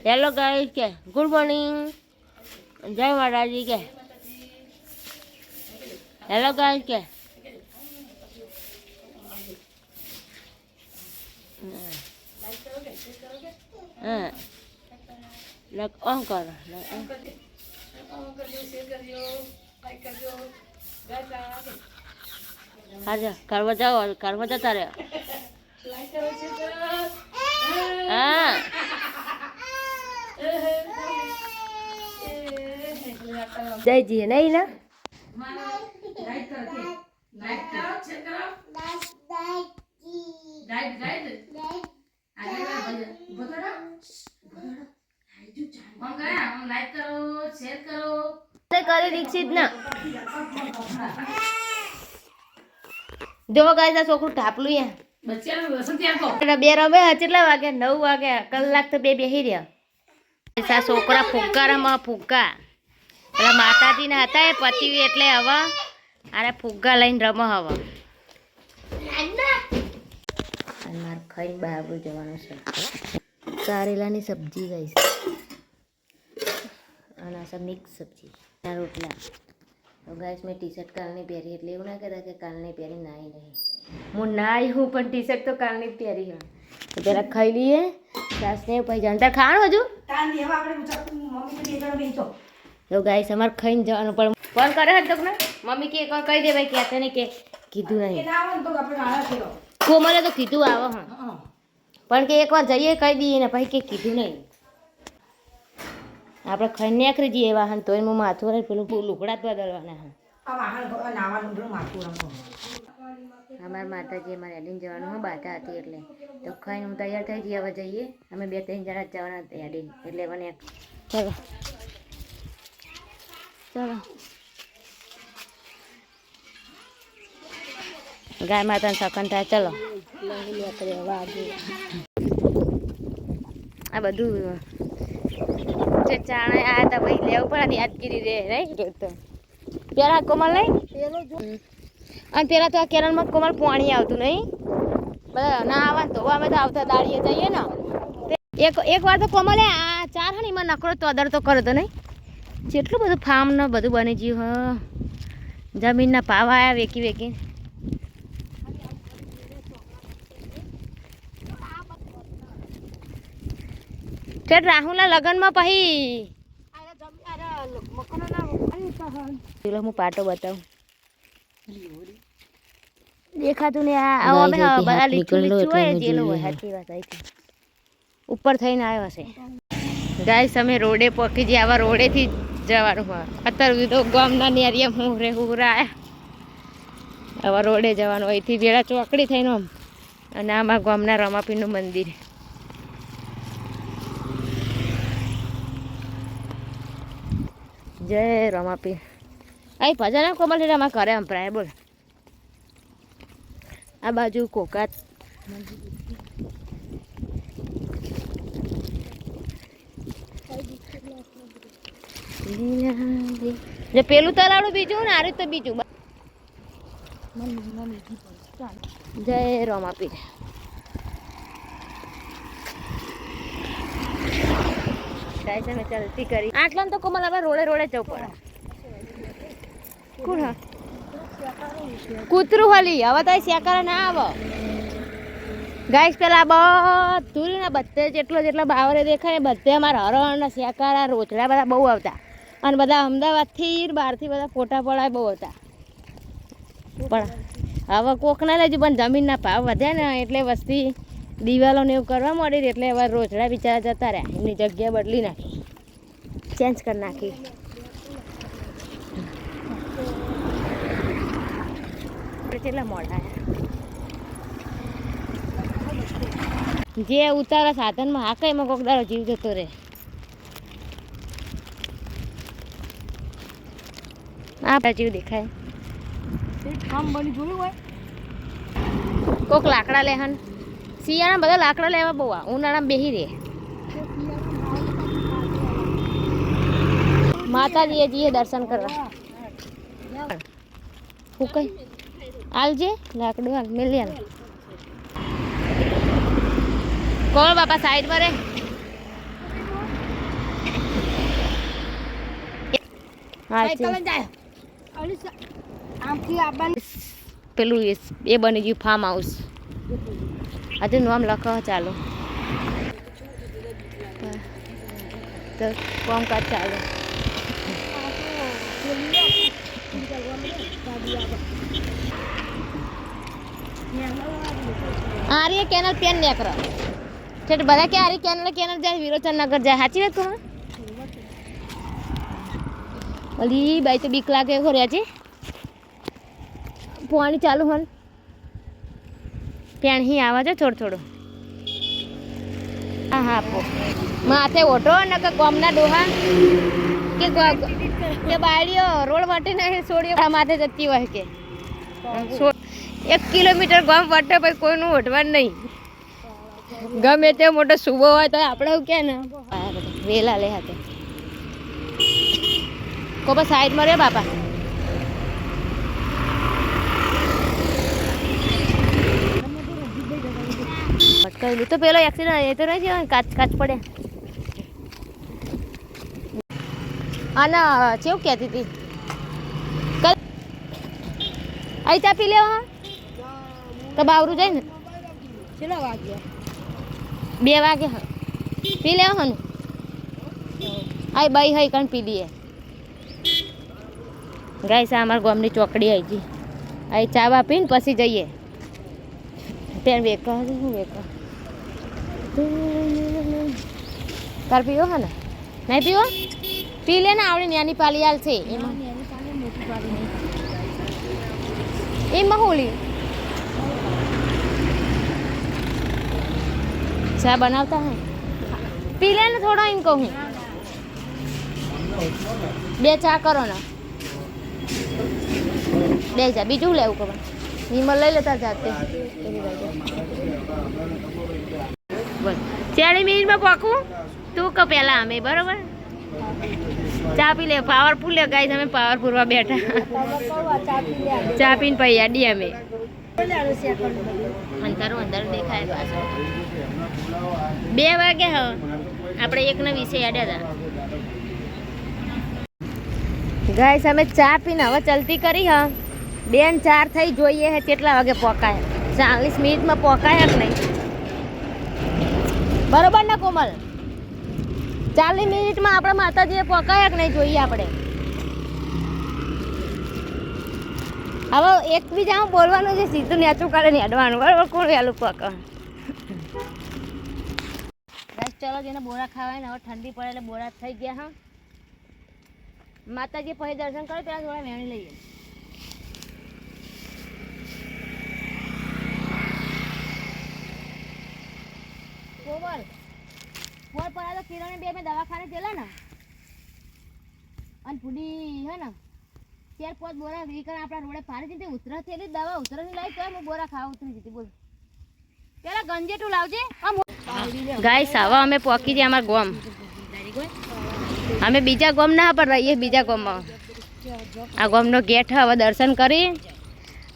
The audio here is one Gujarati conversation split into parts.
હેલો ગાઈસ કે ગુડ મોર્નિંગ જય માતાજી કે હેલો ગાઈસ કે હા લક ઓન કરો હાજા કરવા જતા રહ્યા હા જય જી નહીં ના કરી દીક્ષિત ના જો ગાય છોકરું ઢાપલું યા બે રમે કેટલા વાગે 9 વાગે કલાક તો બે બેહી રહ્યા છોકરા ફુગ્ગારામાં ફુગ્ગા પેલા માતાજીના હતા એ પતિ એટલે હવે આને ફુગ્ગા લઈને રમો હવે મારે ખાઈને બહાર જવાનું છે કારેલાની સબ્જી ગઈ છે અને આ મિક્સ સબ્જી રોટલા તો ગાઈસ મેં ટી શર્ટ કાલની પહેરી એટલે એવું ના કહેતા કે કાલની પહેરી નાઈ નહીં હું નાઈ હું પણ ટી શર્ટ તો કાલની જ પહેરી હા જરા ખાઈ લઈએ સાસને પછી જાણતા ખાવાનું હજુ તો ગાઈસ અમારે ખાઈને જવાનું પણ ફોન કરે હતો ને મમ્મી કે કહી દે ભાઈ કહેતા નહીં કે કીધું નહીં કોમલે તો કીધું આવો હા પણ કે એકવાર જઈએ કહી દઈએ ને પછી કે કીધું નહીં આપણે ખાઈને નીકળી જઈએ વાહન તો એનું માથું રહે પેલું લુકડા જ બદલવાના અમારા માતાજી અમારે એડીને જવાનું હોય બાધા હતી એટલે તો ખાઈને હું તૈયાર થઈ જઈએ હવે જઈએ અમે 2-3 જણા જવાના એડીને એટલે મને ચલો ચલો ગાય માતાને સકન થાય ચલો આ બધું ચાણે આ હતા ભાઈ લેવું પડે ને યાદગીરી રે નહીં તો પેલા કોમલ નહીં અને પેલા તો આ કેરળમાં કોમલ પાણી આવતું નહીં બધા ના આવે તો અમે તો આવતા દાડીએ જઈએ ને એક વાર તો કોમલે આ 4 હે ને એમાં નકરો તો અદર તો કરતો નહીં જેટલું બધું ફાર્મ ને બધું બની ગયું હ જમીનના ભાવ આવ્યા વેકી તે રાહુલના લગ્નમાં પછી હું પાટો બતાવું દેખાતું ને આ ઉપર થઈને આવ્યો હશે ગાઈસ અમે રોડે પહોંચી જઈએ આવા રોડેથી જવાનું હોય અત્યારે તો ગામના નેરિયા હુરા આવા રોડે જવાનું અહીંથી વેળા ચોકડી થઈને આમ અને આમાં ગામના રમાપીરનું મંદિર જય રમાપીર અહીં ભજન કોમલ રમા કરે અંપરાય બોલ આ બાજુ કોકાત પેલું તલાડું બીજું ને આરું તો બીજું જય રમાપીર અમે ચાલતી કરી આટલા તો કોમલ હવે રોડે રોડે જવું પડે કોણ કૂતરું હલી હવે તો શેકારા ના આવો ગાઈસ પેલા બધું ને બધે જેટલા બાવરે દેખાય બધે અમારા હરણ શેકારા રોચડા બધા બહુ આવતા અને બધા અમદાવાદથી બહારથી બધા ફોટા પડાય બહુ હતા પણ હવે કોક ના લેજુ પણ જમીનના ભાવ વધ્યા ને એટલે વસ્તી દિવાલોને એવું કરવા મળી એટલે હવે રોચડા બિચારા જતા રહ્યા એમની જગ્યા બદલી નાખી ચેન્જ કરી નાખી કેટલા મોડા જે ઉતારા સાધનમાં હાકે એમાં કોક દારો જીવ જતો રહે આ જીવ દેખાય કામ બની જોયું હોય કોક લાકડા લેહન શિયાળા બધા લાકડા લેવા બહુ ઉનાળામાં બેહી રહે માતાજીએ જઈએ દર્શન કરવા હું કઈ આલજે લાકડું હાલ મેલિયા કોણ બાપા સાઈડ પર રે પેલું એ બની ગયું ફાર્મ હાઉસ. હજુ નામ લખો ચાલો તો કામકાજ ચાલે. આરી કેનલ પેન નેકરો છે બધા કે આરી કેનલ જાય વિરોચનનગર જાય. સાચી વાત કહો ઓલી બાઈ તો બીક લાગે ખોર્યા છે. પાણી ચાલુ હન પેણ અહીં આવે છે થોડું. હા હા આપો માથે ઓઢો ને કે ગોમના ડોહા કે બાળીઓ રોડ વટી નહીં છોડીઓ માથે જતી હોય કે 1 કિલોમીટર ગામ વટે પછી કોઈનું ઓઢવાનું નહીં. ગમે તે મોટો સુબો હોય તો આપણે એવું કે ને વેલા લે હાથે કો બસ સાઈડમાં રે બાપા. અટકાવેલું તો પેલો એક્સિડન્ટ એ તો નહીં છે કાચ પડે. અને કેવું કહેતી હતી અહીં ચા પી લેવા તો બાવરું જાય ને 2 વાગે હા પી લેવા ને આઈ બાઈ હઈ કણ પી લઈએ. ગાય સા અમારા ગામની ચોકડી આવી ગઈ. અહીં ચા બા પીને પછી જઈએ. ત્યાં વેકા શું વેકા તાર પીવો હે ને નહીં પીવો પી લે ને આવડે નાની પાલી હાલ છે એમાં હોલી ચા બનાવતા હે પી લે ને થોડો એમ કહું 2 ચા કરો ને 2 ચા બીજું લેવું ખબર હિમલ લઈ લેતા જાતે. 40 મિનિટમાં પાકું તું કે પહેલાં અમે બરોબર ચા પી લે પાવરફુલ લે ગાઈસ અમે પાવરફુલમાં બેઠા ચા પીને પછી આડી અમે અંદર દેખાય પાછળ 2 વાગે હ આપણે 1:20 આડ્યા હતા. ગાઈસ અમે ચા પીને હવે ચલતી કરી હા 2:04 થઈ જોઈએ હે કેટલા વાગે પોકાય 40 મિનિટમાં પોકાય કે નહીં બરોબર ને કોમલ 40 મિનિટમાં આપણા માતાજીએ પોકાય કે નહીં જોઈએ આપણે. હવે એકબીજામાં બોલવાનું છે સીધું નેચું કરે ને અડવાનું બરોબર કોણ વહેલું પોકા. ચલો જેને બોરા ખાવાય ને હવે ઠંડી પડે એટલે બોરા થઈ ગયા હા માતાજી પછી દર્શન કરે ત્યાં થોડા વેણી લઈએ. કોમલ બોલ પર તો કિરણ બે મેં દવાખાને ગયેલા ને અને ફૂડી હે ને 4-5 બોરા વીકર આપણા રોડે પાડી દીધી ઉતરા થયેલી દવા ઉતરાની લાવી તો હું બોરા ખાવા ઉતરી દીધી બોલ પેલા ગંજેટું લાવજે. ગાઈસ આવા અમે પોકી જઈએ અમારા ગામ. અમે બીજા ગામ ના પણ રહીએ બીજા ગામમાં. આ ગામનો ગેટ હવે દર્શન કરી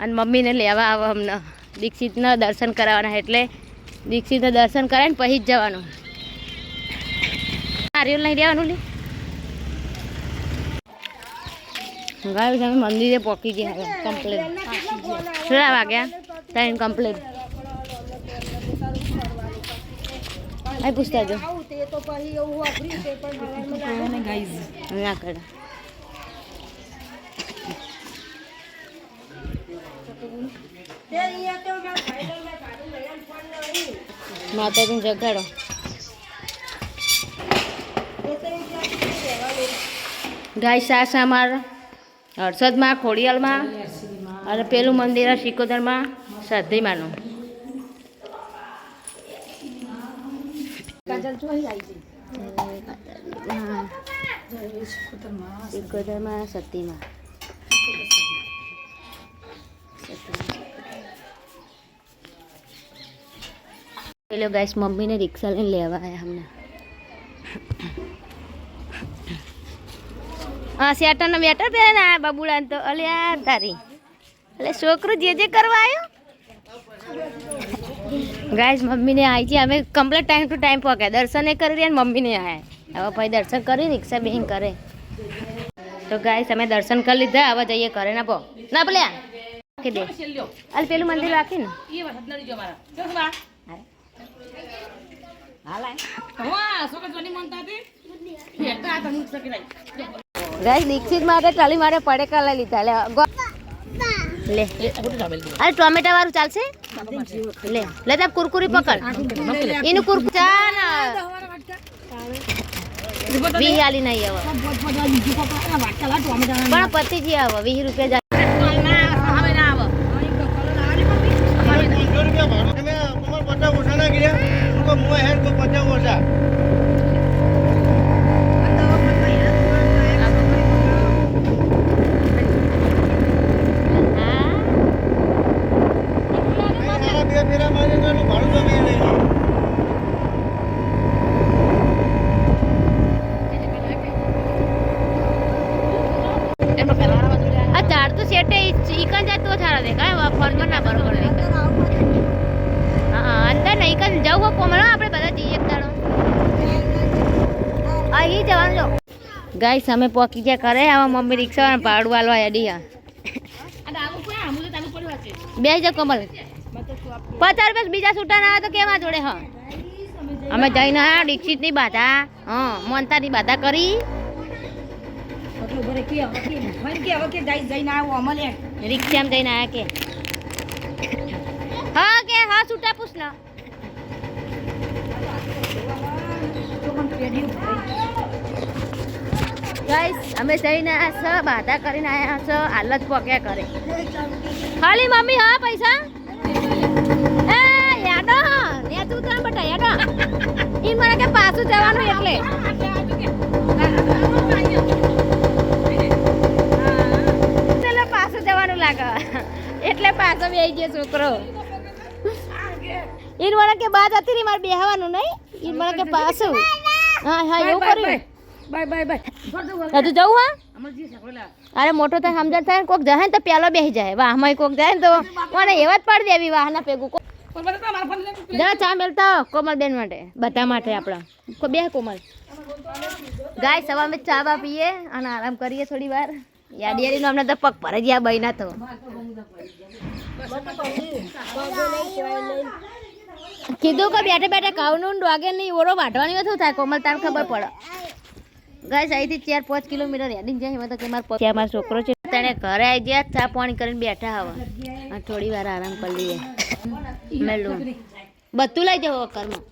અને મમ્મીને લેવા આવે અમને દીક્ષિતના દર્શન કરાવવાના એટલે દીક્ષિતના દર્શન કરાવીને પછી જ જવાનું. નારિયેળ નહીં દેવાનું લે ગાઈસ અમે મંદિરે પોકી ગયા હવે કમ્પ્લીટ. કેટલા વાગ્યા 3 કમ્પ્લીટ. આઈ પૂછતા જો ના કરે માતાજીને જગાડો. ગાય સાસ અમારા હર્ષદમાં ખોડિયાલમાં અને પેલું મંદિર સિકોદરમાં સાધ્વીમાનું. સિકોદરમાં સતીમાં પેલો ગાઈસ મમ્મીને રિક્ષા લઈને લેવા આવ્યા અમને. હા શેટરનો બેટર પહેરે ને આ બબુડાને તો અલ્યા તારી એટલે છોકરું જે કરવા આવ્યો. ગાઈસ મમ્મીને આવી છે અમે કમ્પ્લીટ ટાઈમ ટુ ટાઈમ પહોંચ્યા દર્શન એ કરી રહ્યા ને મમ્મીને આવ્યા હવે ભાઈ દર્શન કરી રિક્ષા બેન કરે. તો ગાઈસ અમે દર્શન કરી લીધા, હવે જઈએ ઘરે. ના પો ના પેલે રાખી દે, અલ પેલું મંદિર રાખી ને. ગાઈસ દીક્ષિત માટે ટ્રાલી માટે પડેકા લઈ લીધા. લે અરે ટોમેટા વાળું ચાલશે? લે લે તા કુરકુરી પકડ, એનું કુરકુર ચા ના વિહાલી નહીં હવે પણ પતિ જી આવો 20 રૂપિયા ગાઈસ અમે પોકી ગયા કરે. આવા મમ્મી રિક્ષા ભાડું વાળવા હેડી બે જ કમલ 50 રૂપિયા બીજા છૂટા ના આવે તો કેવા જોડે. હા અમે જઈને દીક્ષિત ની બાધા, હા મોનતા ની બાધા કરી રિક્ષા જઈને આયા કે હા કે હા છૂટા પૂછ ના ગાઈસ અમે જઈને આયા છે, બાધા કરીને આયા છે, હાલત પોક્યા કરે ખાલી મમ્મી. હા પૈસા એ યાડો ને તું તને બટા યાડો ઈ મને કે પાછું જવાનું એટલે ચલો પાછું જવાનું લાગે એટલે પાછો બેહી ગયો છોકરો. ઈ મને કે બાદ હતી રી મારે બેહવાનું નહીં, ઈ મને કે પાછું. હા હા એવું કર્યું. Bye bye bye. હજુ જવું? હા અરે મોટો થાય સમજણ થાય ને કોક જાય ને તો પેલો બેસી જાય, વાહમાં કોક જાય ને તો મને એવા જ પાડી દેવી વાહના ભેગું. જરા ચા મેલતા કોમલબેન માટે, બધા માટે આપણા બે કોમલ. ગાય સવા અમે ચા બા પીએ અને આરામ કરીએ થોડી વાર. યાડી નો અમને તો પગ ભરાઈ ગયા બહીના તો કીધું કે બેઠે બેઠે કાવનું વાગે નહીં ઓરો વાઢવાની શું થાય કોમલ તાર ખબર પડે. ગાઈસ અહીંથી 4-5 કિલોમીટર હેડીને જાય એમાં તો કે મારો છોકરો છે તેને ઘરે આવી ગયા, ચા પાણી કરીને બેઠા હવે થોડી વાર આરામ કરી લઈએ. મેલું બધું લઈ જાવ ઘરમાં.